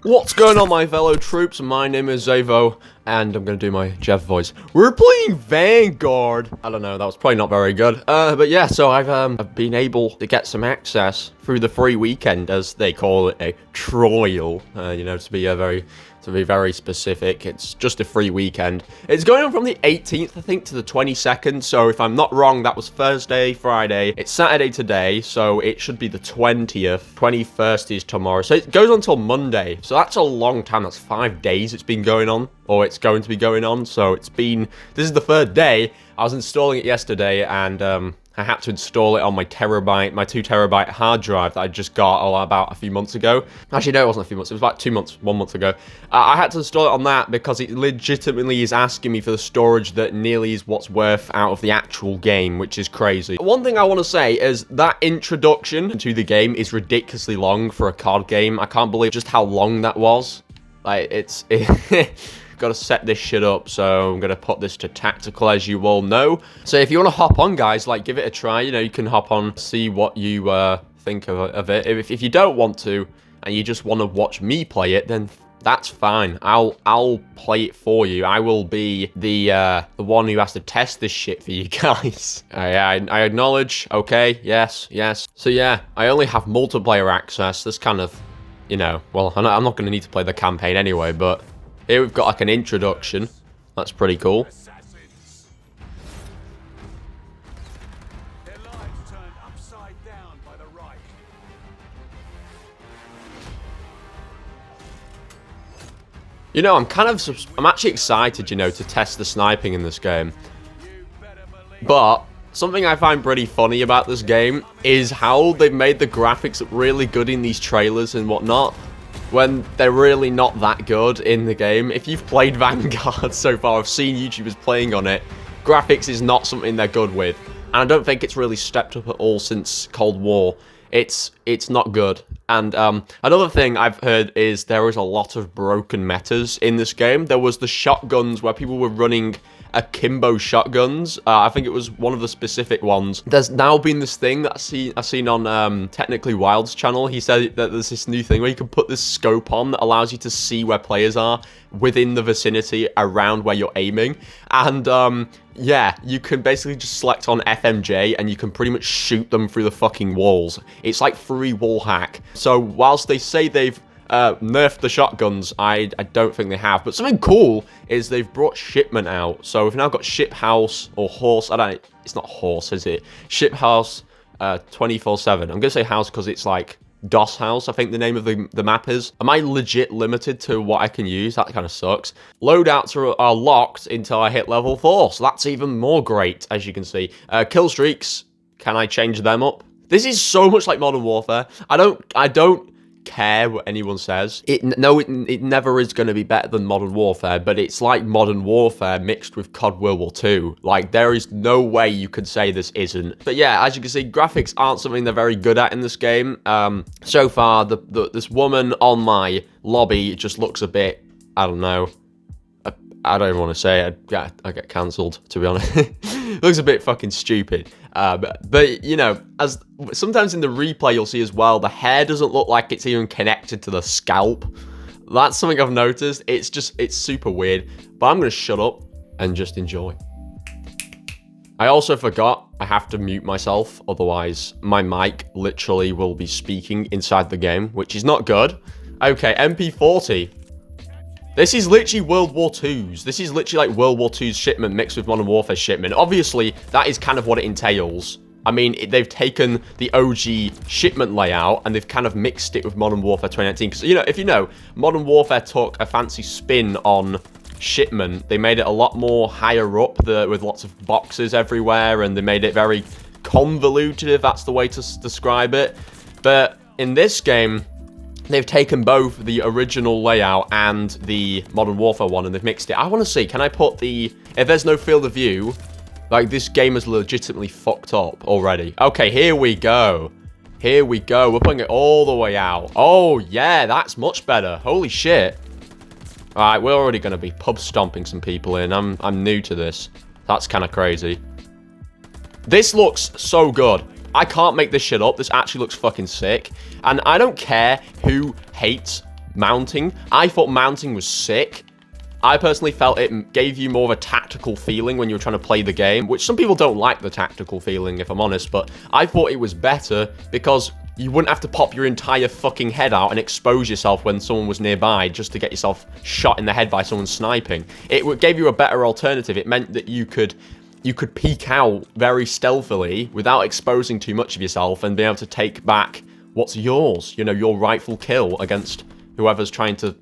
What's going on, my fellow troops? My name is Xavvo, and I'm going to do my Jeff voice. We're playing Vanguard. I don't know, that was probably not very good. But yeah, so I've been able to get some access through the free weekend, as they call it, a trial. You know, to be very specific, it's just a free weekend. It's going on from the 18th, I think, to the 22nd. So if I'm not wrong, that was Thursday, Friday. It's Saturday today, so it should be the 20th. 21st is tomorrow. So it goes on until Monday. So that's a long time. That's 5 days it's been going on, or it's going to be going on. So this is the third day. I was installing it yesterday, and I had to install it on my 2 terabyte hard drive that I just got about a few months ago. Actually, no, it wasn't a few months. It was about 1 month ago. I had to install it on that because it legitimately is asking me for the storage that nearly is what's worth out of the actual game, which is crazy. One thing I want to say is that introduction to the game is ridiculously long for a COD game. I can't believe just how long that was. Like, got to set this shit up, so I'm going to put this to tactical, as you all know. So if you want to hop on, guys, like, give it a try. You know, you can hop on, see what you think of it. If you don't want to, and you just want to watch me play it, then that's fine. I'll play it for you. I will be the one who has to test this shit for you guys. I acknowledge. Okay, yes. So yeah, I only have multiplayer access. This kind of, you know, well, I'm not going to need to play the campaign anyway, but here we've got like an introduction. That's pretty cool. You know, I'm actually excited, you know, to test the sniping in this game. But something I find pretty funny about this game is how they've made the graphics really good in these trailers and whatnot, when they're really not that good in the game. If you've played Vanguard so far, I've seen YouTubers playing on it, graphics is not something they're good with. And I don't think it's really stepped up at all since Cold War. It's not good. And another thing I've heard is there is a lot of broken metas in this game. There was the shotguns where people were running akimbo shotguns. I think it was one of the specific ones. There's now been this thing that I've seen on Technically Wild's channel. He said that there's this new thing where you can put this scope on that allows you to see where players are within the vicinity around where you're aiming. And yeah, you can basically just select on FMJ and you can pretty much shoot them through the fucking walls. It's like free wall hack. So whilst they say they've nerfed the shotguns, I don't think they have. But something cool is they've brought shipment out. So we've now got ship house or horse. It's not horse, is it? Ship house 24/7. I'm going to say house because it's like DOS house, I think the name of the map is. Am I legit limited to what I can use? That kind of sucks. Loadouts are locked until I hit level 4. So that's even more great, as you can see. Kill streaks, can I change them up? This is so much like Modern Warfare. I don't care what anyone says. It never is going to be better than Modern Warfare, but it's like Modern Warfare mixed with COD World War II. Like, there is no way you could say this isn't. But yeah, as you can see, graphics aren't something they're very good at in this game. So far, this woman on my lobby just looks a bit, I don't know. I don't even want to say it. I get cancelled, to be honest. It looks a bit fucking stupid. But, you know, as sometimes in the replay you'll see as well, the hair doesn't look like it's even connected to the scalp. That's something I've noticed. It's super weird. But I'm going to shut up and just enjoy. I also forgot I have to mute myself, otherwise my mic literally will be speaking inside the game, which is not good. Okay, MP40. This is literally World War II's. This is literally like World War II's shipment mixed with Modern Warfare shipment. Obviously, that is kind of what it entails. I mean, they've taken the OG shipment layout and they've kind of mixed it with Modern Warfare 2019. Because, you know, if you know, Modern Warfare took a fancy spin on shipment. They made it a lot more higher up with lots of boxes everywhere, and they made it very convoluted, if that's the way to describe it. But in this game, they've taken both the original layout and the Modern Warfare one, and they've mixed it. I want to see, can I put if there's no field of view, like, this game is legitimately fucked up already. Okay, here we go. Here we go. We're putting it all the way out. Oh, yeah, that's much better. Holy shit. All right, we're already going to be pub stomping some people in. I'm new to this. That's kind of crazy. This looks so good. I can't make this shit up. This actually looks fucking sick. And I don't care who hates mounting. I thought mounting was sick. I personally felt it gave you more of a tactical feeling when you were trying to play the game, which some people don't like the tactical feeling, if I'm honest, but I thought it was better because you wouldn't have to pop your entire fucking head out and expose yourself when someone was nearby just to get yourself shot in the head by someone sniping. It gave you a better alternative. It meant that you could peek out very stealthily without exposing too much of yourself and be able to take back what's yours, you know, your rightful kill against whoever's trying to,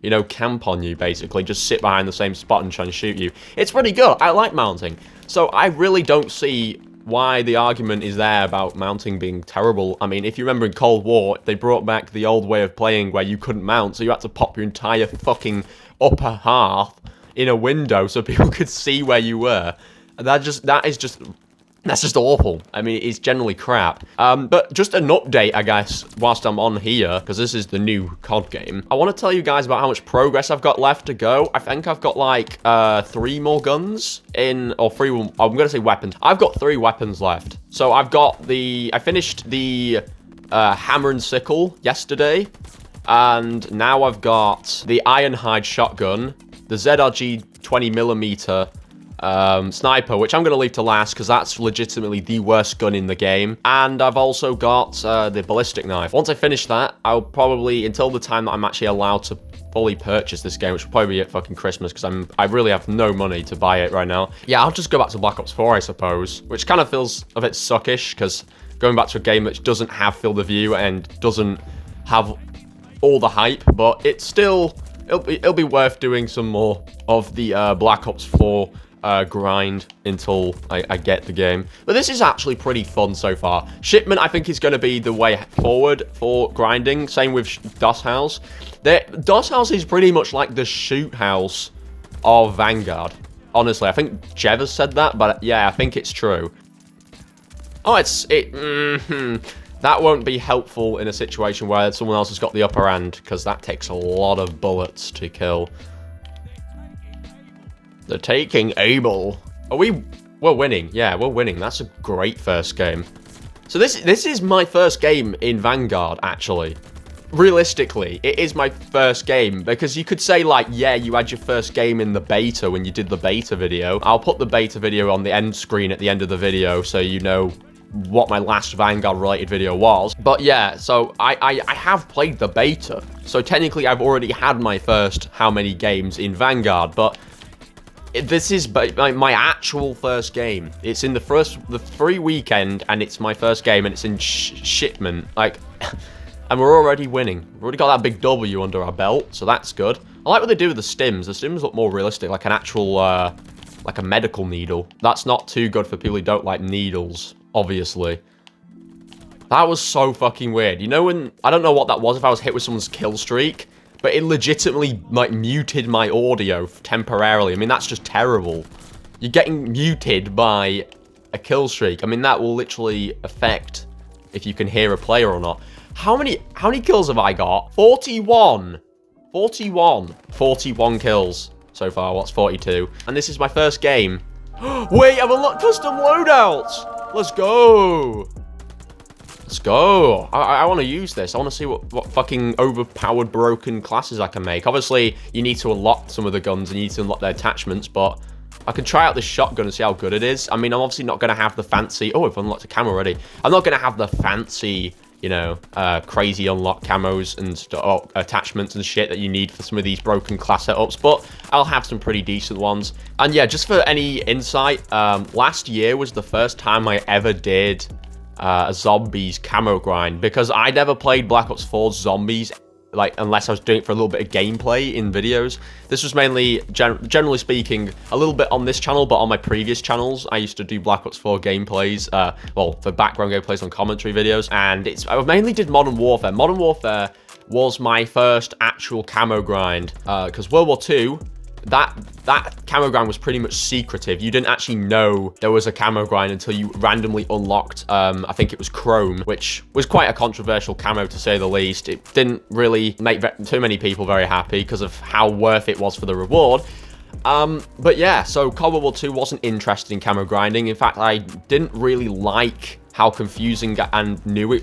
you know, camp on you, basically. Just sit behind the same spot and try and shoot you. It's pretty good. I like mounting. So I really don't see why the argument is there about mounting being terrible. I mean, if you remember in Cold War, they brought back the old way of playing where you couldn't mount, so you had to pop your entire fucking upper half in a window so people could see where you were. That's just awful. I mean, it's generally crap. But just an update, I guess, whilst I'm on here, because this is the new COD game. I want to tell you guys about how much progress I've got left to go. I think I've got like 3 more guns or 3, I'm going to say weapons. I've got 3 weapons left. So I finished the hammer and sickle yesterday. And now I've got the Ironhide shotgun, the ZRG 20mm sniper, which I'm going to leave to last because that's legitimately the worst gun in the game. And I've also got the ballistic knife. Once I finish that, I'll probably, until the time that I'm actually allowed to fully purchase this game, which will probably be at fucking Christmas because I really have no money to buy it right now. Yeah, I'll just go back to Black Ops 4, I suppose, which kind of feels a bit suckish because going back to a game that doesn't have field of view and doesn't have all the hype, but it's still, it'll be worth doing some more of the Black Ops 4 grind until I get the game. But this is actually pretty fun so far. Shipment, I think, is going to be the way forward for grinding. Same with DOS House. DOS House is pretty much like the shoot house of Vanguard. Honestly, I think Xavvo said that, but yeah, I think it's true. Oh, that won't be helpful in a situation where someone else has got the upper hand, because that takes a lot of bullets to kill. They're taking Abel. We're winning. Yeah, we're winning. That's a great first game. So this is my first game in Vanguard, actually. Realistically, it is my first game, because you could say, like, yeah, you had your first game in the beta when you did the beta video. I'll put the beta video on the end screen at the end of the video so you know what my last Vanguard-related video was. But yeah, so I have played the beta. So technically, I've already had my first how many games in Vanguard, but this is my actual first game. It's in the free weekend, and it's my first game, and it's in shipment. Like, and we're already winning. We've already got that big W under our belt, so that's good. I like what they do with the stims. The stims look more realistic, like an actual, like a medical needle. That's not too good for people who don't like needles, obviously. That was so fucking weird. You know when, I don't know what that was, if I was hit with someone's kill streak, but it legitimately, like, muted my audio temporarily. I mean, that's just terrible. You're getting muted by a kill streak. I mean, that will literally affect if you can hear a player or not. How many kills have I got? 41. 41 kills so far. What's 42? And this is my first game. Wait, I've unlocked custom loadouts. Let's go. Let's go. I want to use this. I want to see what fucking overpowered broken classes I can make. Obviously, you need to unlock some of the guns and you need to unlock their attachments, but I can try out this shotgun and see how good it is. I mean, I'm obviously not going to have the fancy... Oh, I've unlocked a camo already. I'm not going to have the fancy, you know, crazy unlock camos and attachments and shit that you need for some of these broken class setups, but I'll have some pretty decent ones. And yeah, just for any insight, last year was the first time I ever did a zombies camo grind, because I never played Black Ops 4 zombies, like, unless I was doing it for a little bit of gameplay in videos. This was mainly, generally speaking, a little bit on this channel, but on my previous channels, I used to do Black Ops 4 gameplays, well, for background gameplays on commentary videos, and I mainly did Modern Warfare. Modern Warfare was my first actual camo grind, because World War II, that camo grind was pretty much secretive. You didn't actually know there was a camo grind until you randomly unlocked, I think it was Chrome, which was quite a controversial camo to say the least. It didn't really make too many people very happy because of how worth it was for the reward. But yeah, so COD World War II wasn't interested in camo grinding. In fact, I didn't really like how confusing and new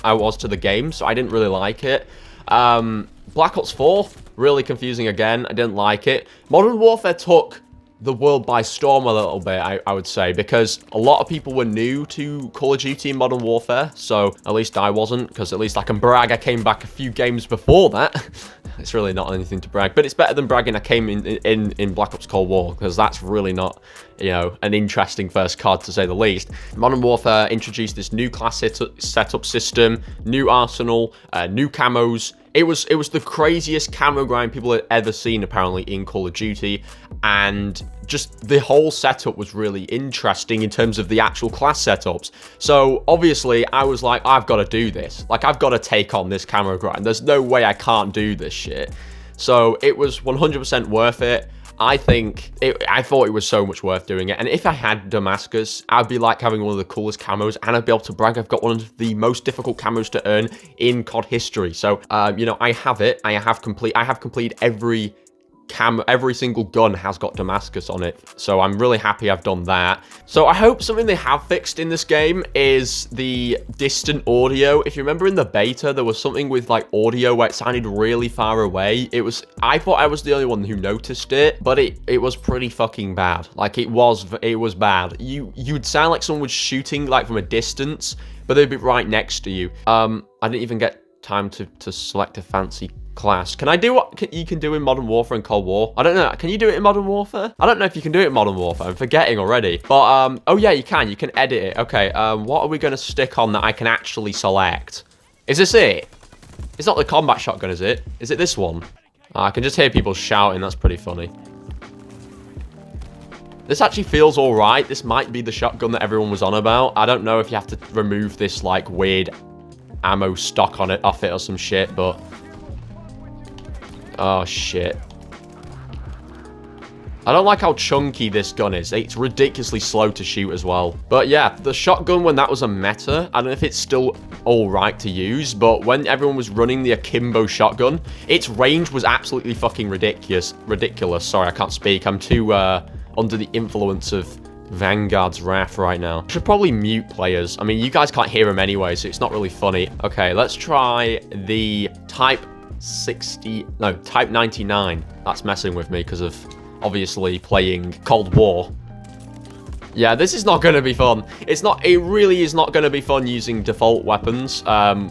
I was to the game, so I didn't really like it. Black Ops 4, really confusing again. I didn't like it. Modern Warfare took the world by storm a little bit, I would say, because a lot of people were new to Call of Duty and Modern Warfare, so at least I wasn't, because at least I can brag I came back a few games before that. It's really not anything to brag, but it's better than bragging I came in Black Ops Cold War, because that's really not, you know, an interesting first COD to say the least. Modern Warfare introduced this new class setup system, new arsenal, new camos. It was the craziest camo grind people had ever seen, apparently, in Call of Duty, and just the whole setup was really interesting in terms of the actual class setups. So, obviously, I was like, I've got to do this. Like, I've got to take on this camo grind. There's no way I can't do this shit. So, it was 100% worth it. I thought it was so much worth doing it. And if I had Damascus, I'd be like having one of the coolest camos, and I'd be able to brag I've got one of the most difficult camos to earn in COD history. So, you know, I have it. I have completed every single gun has got Damascus on it, so I'm really happy I've done that. So I hope something they have fixed in this game is the distant audio. If you remember in the beta, there was something with like audio where it sounded really far away. I thought I was the only one who noticed it, but it was pretty fucking bad. Like it was bad. You'd sound like someone was shooting like from a distance, but they'd be right next to you. I didn't even get time to select a fancy class. Can I do what you can do in Modern Warfare and Cold War? I don't know. Can you do it in Modern Warfare? I don't know if you can do it in Modern Warfare. I'm forgetting already. But, oh yeah, you can. You can edit it. Okay, what are we going to stick on that I can actually select? Is this it? It's not the combat shotgun, is it? Is it this one? I can just hear people shouting. That's pretty funny. This actually feels all right. This might be the shotgun that everyone was on about. I don't know if you have to remove this, like, weird ammo stock off it or some shit, but... Oh, shit. I don't like how chunky this gun is. It's ridiculously slow to shoot as well. But yeah, the shotgun, when that was a meta, I don't know if it's still alright to use, but when everyone was running the akimbo shotgun, its range was absolutely fucking ridiculous. Sorry, I can't speak. I'm too under the influence of Vanguard's wrath right now. I should probably mute players. I mean, you guys can't hear them anyway, so it's not really funny. Okay, let's try the Type 99. That's messing with me because of obviously playing Cold War. Yeah, this is not going to be fun. It really is not going to be fun using default weapons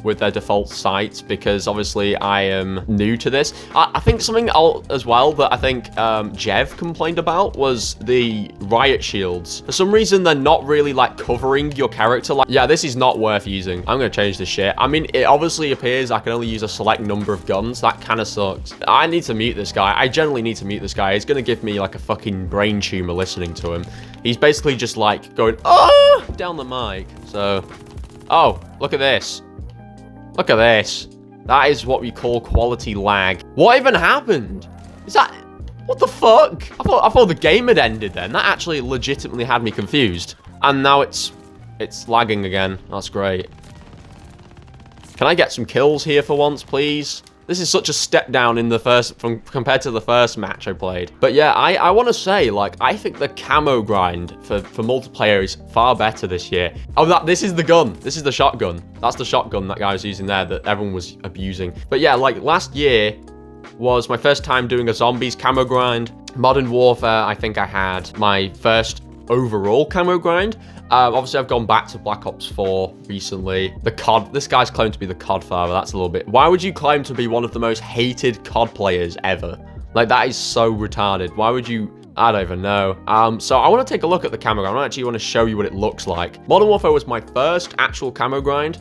with their default sights, because obviously I am new to this. I think something as well that I think Xavvo complained about was the riot shields. For some reason, they're not really like covering your character. Like, yeah, this is not worth using. I'm going to change this shit. I mean, it obviously appears I can only use a select number of guns. That kind of sucks. I need to mute this guy. I generally need to mute this guy. He's going to give me like a fucking brain tumor listening to him. He's basically just like going, oh, down the mic. So, oh, look at this. Look at this. That is what we call quality lag. What even happened? Is that, what the fuck? I thought the game had ended then. That actually legitimately had me confused. And now it's lagging again. That's great. Can I get some kills here for once, please? This is such a step down in the compared to the first match I played. But yeah, I want to say, like, I think the camo grind for multiplayer is far better this year. Oh, this is the gun. This is the shotgun. That's the shotgun that guy was using there that everyone was abusing. But yeah, like, last year was my first time doing a zombies camo grind. Modern Warfare, I think I had my first overall camo grind. Obviously, I've gone back to Black Ops 4 recently. The COD, this guy's claimed to be the COD father. That's a little bit... Why would you claim to be one of the most hated COD players ever? Like, that is so retarded. Why would you... I don't even know. So I want to take a look at the camo grind. I actually want to show you what it looks like. Modern Warfare was my first actual camo grind.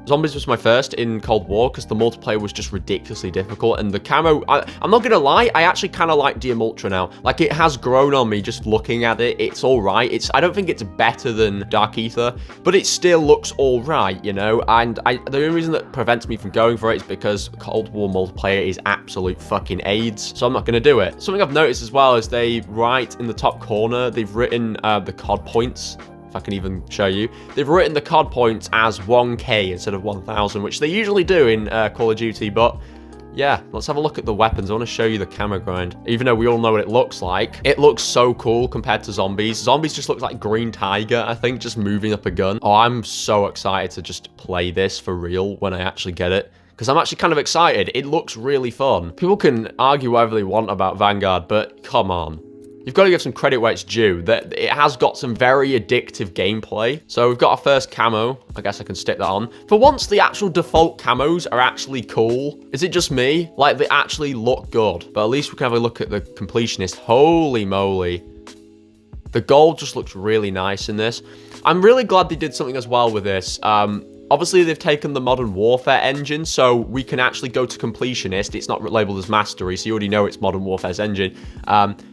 Zombies was my first in Cold War because the multiplayer was just ridiculously difficult, and the camo, I'm not gonna lie, I actually kind of like DM Ultra now. Like, it has grown on me just looking at it. It's all right. I don't think it's better than Dark Ether, but it still looks all right, you know. And the only reason that prevents me from going for it is because Cold War multiplayer is absolute fucking AIDS, so I'm not gonna do it. Something I've noticed as well is they write in the top corner, they've written the COD points. If I can even show you. They've written the COD points as 1k instead of 1000, which they usually do in Call of Duty, but yeah, let's have a look at the weapons. I want to show you the camo grind. Even though we all know what it looks like, it looks so cool compared to zombies. Zombies just looks like Green Tiger, I think, just moving up a gun. Oh, I'm so excited to just play this for real when I actually get it, because I'm actually kind of excited. It looks really fun. People can argue whatever they want about Vanguard, but come on. You've got to give some credit where it's due. That it has got some very addictive gameplay. So we've got our first camo. I guess I can stick that on. For once, the actual default camos are actually cool. Is it just me? Like, they actually look good. But at least we can have a look at the completionist. Holy moly. The gold just looks really nice in this. I'm really glad they did something as well with this. Obviously, they've taken the Modern Warfare engine, so we can actually go to Completionist. It's not labeled as Mastery, so you already know it's Modern Warfare's engine.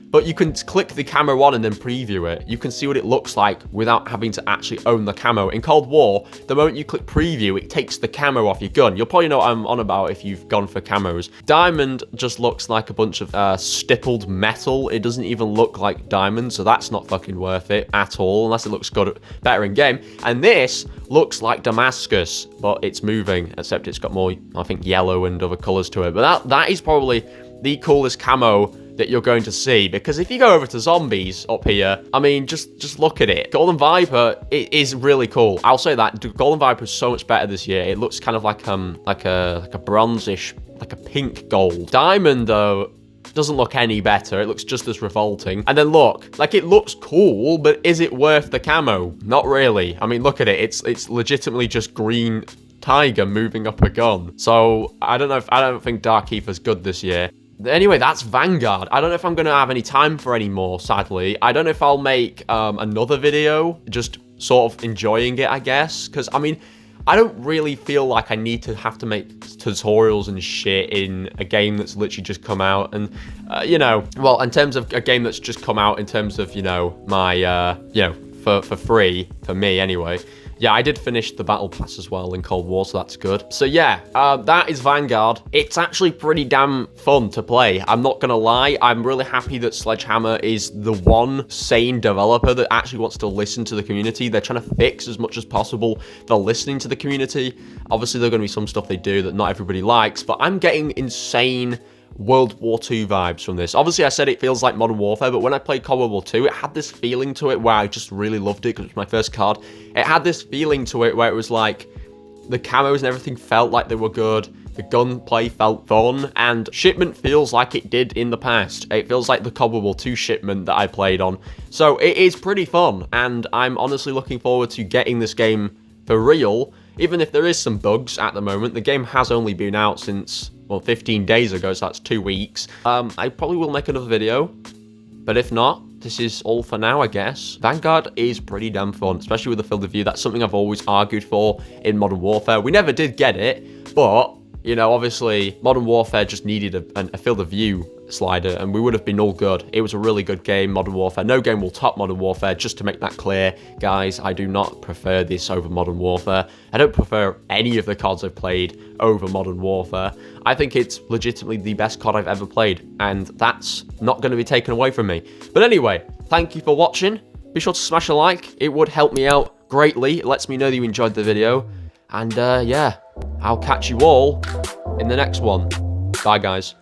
But you can click the camo on and then preview it. You can see what it looks like without having to actually own the camo. In Cold War, the moment you click preview, it takes the camo off your gun. You'll probably know what I'm on about if you've gone for camos. Diamond just looks like a bunch of stippled metal. It doesn't even look like diamond, so that's not fucking worth it at all, unless it looks good, better in game. And this looks like Damascus, but it's moving, except it's got more, I think, yellow and other colors to it. But that is probably the coolest camo that you're going to see, because if you go over to zombies up here, I mean, just look at it. Golden Viper, it is really cool. I'll say that Golden Viper is so much better this year. It looks kind of like a bronzish, like a pink gold. Diamond though doesn't look any better. It looks just as revolting. And then look, like, it looks cool, but is it worth the camo? Not really. I mean, look at it. It's legitimately just green tiger moving up a gun. So I don't think Dark Ether's good this year. Anyway, that's Vanguard. I don't know if I'm going to have any time for any more, sadly. I don't know if I'll make another video, just sort of enjoying it, I guess. Because, I mean, I don't really feel like I need to have to make tutorials and shit in a game that's literally just come out. And, you know, well, in terms of a game that's just come out, in terms of, you know, my, you know, for free, for me anyway. Yeah, I did finish the Battle Pass as well in Cold War, so that's good. So yeah, that is Vanguard. It's actually pretty damn fun to play. I'm not gonna lie. I'm really happy that Sledgehammer is the one sane developer that actually wants to listen to the community. They're trying to fix as much as possible. They're listening to the community. Obviously, there's gonna be some stuff they do that not everybody likes, but I'm getting insane World War II vibes from this. Obviously, I said it feels like Modern Warfare, but when I played COD World War II, it had this feeling to it where I just really loved it because it was my first COD. It had this feeling to it where it was like the camos and everything felt like they were good. The gunplay felt fun, and Shipment feels like it did in the past. It feels like the COD World War II Shipment that I played on. So it is pretty fun, and I'm honestly looking forward to getting this game for real. Even if there is some bugs at the moment, the game has only been out since, well, 15 days ago, so that's 2 weeks. I probably will make another video, but if not, this is all for now, I guess. Vanguard is pretty damn fun, especially with the field of view. That's something I've always argued for in Modern Warfare. We never did get it, but, you know, obviously, Modern Warfare just needed a field of view slider, and we would have been all good. It was a really good game, Modern Warfare. No game will top Modern Warfare, just to make that clear. Guys, I do not prefer this over Modern Warfare. I don't prefer any of the CODs I've played over Modern Warfare. I think it's legitimately the best COD I've ever played, and that's not going to be taken away from me. But anyway, thank you for watching. Be sure to smash a like. It would help me out greatly. It lets me know that you enjoyed the video. And yeah, I'll catch you all in the next one. Bye, guys.